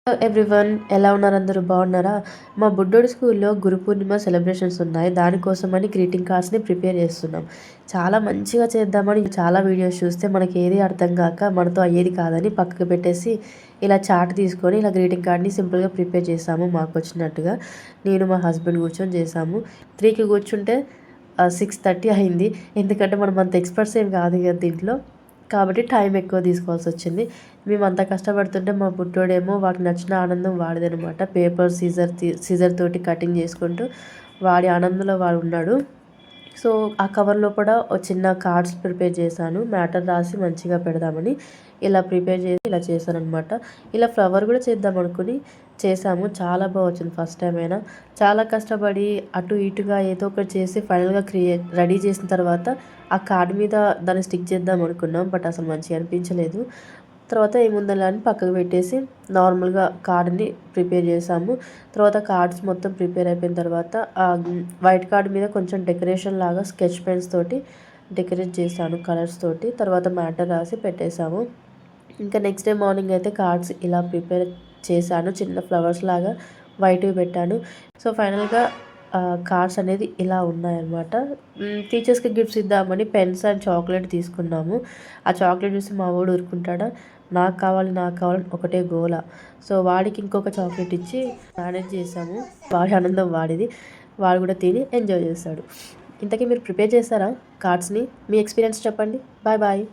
Hello everyone, ఎలా ఉన్నారు? అందరూ బాగున్నారా? మా బుడ్డోడి స్కూల్లో గురు పూర్ణిమ సెలబ్రేషన్స్ ఉన్నాయి. దానికోసమని గ్రీటింగ్ కార్డ్స్ని ప్రిపేర్ చేస్తున్నాం. చాలా మంచిగా చేద్దామని చాలా వీడియోస్ చూస్తే మనకి ఏది అర్థం కాక మనతో అయ్యేది కాదని పక్కకు పెట్టేసి ఇలా చార్ట్ తీసుకొని ఇలా గ్రీటింగ్ కార్డ్ని సింపుల్గా ప్రిపేర్ చేసాము. మాకు వచ్చినట్టుగా నేను మా హస్బెండ్ కూర్చొని చేసాము. 3కి కూర్చుంటే 6:30 అయింది. ఎందుకంటే మనం అంత ఎక్స్పర్ట్స్ ఏం కాదు కదా దీంట్లో, కాబట్టి టైం ఎక్కువ తీసుకోవాల్సి వచ్చింది. మేము అంత కష్టపడుతుంటే మా బుడ్డోడేమో వాడికి నచ్చిన ఆనందం వాడిదనమాట. పేపర్ సీజర్ తోటి కటింగ్ చేసుకుంటూ వాడి ఆనందంలో వాడు ఉన్నాడు. సో ఆ కవర్లో కూడా ఒక చిన్న కార్డ్స్ ప్రిపేర్ చేశాను, మ్యాటర్ రాసి మంచిగా పెడదామని. ఇలా ప్రిపేర్ చేసి ఇలా చేశానమాట. ఇలా ఫ్లవర్ కూడా చేద్దాం అనుకుని చేసాము. చాలా బాగా వచ్చింది. ఫస్ట్ టైం అయినా చాలా కష్టపడి అటు ఇటుగా ఏదో ఒకటి చేసి ఫైనల్గా రెడీ చేసిన తర్వాత ఆ కార్డ్ మీద దాన్ని స్టిక్ చేద్దాం అనుకున్నాం. బట్ అసలు మంచిగా అనిపించలేదు. తర్వాత ఏముందని అని పక్కకు పెట్టేసి నార్మల్గా కార్డ్ని ప్రిపేర్ చేసాము. తర్వాత కార్డ్స్ మొత్తం ప్రిపేర్ అయిపోయిన తర్వాత వైట్ కార్డ్ మీద కొంచెం డెకరేషన్ లాగా స్కెచ్ పెన్స్ తోటి డెకరేట్ చేశాను కలర్స్ తోటి. తర్వాత మ్యాటర్ రాసి పెట్టేశాము. ఇంకా నెక్స్ట్ డే మార్నింగ్ అయితే కార్డ్స్ ఇలా ప్రిపేర్ చేశాను. చిన్న ఫ్లవర్స్ లాగా వైట్వి పెట్టాను. సో ఫైనల్గా కార్డ్స్ అనేది ఇలా ఉన్నాయన్నమాట. టీచర్స్కి గిఫ్ట్స్ ఇద్దామని పెన్స్ అండ్ చాక్లెట్ తీసుకున్నాము. ఆ చాక్లెట్ చూసి మా వాడు ఊరుకుంటాడా, నాకు కావాలి నాకు కావాలని ఒకటే గోల. సో వాడికి ఇంకొక చాక్లెట్ ఇచ్చి మేనేజ్ చేసాము. వాడి ఆనందం వాడిది, వాడు కూడా తిని ఎంజాయ్ చేస్తాడు. ఇంతకీ మీరు ప్రిపేర్ చేస్తారా కార్డ్స్ని? మీ ఎక్స్పీరియన్స్ చెప్పండి. Bye bye.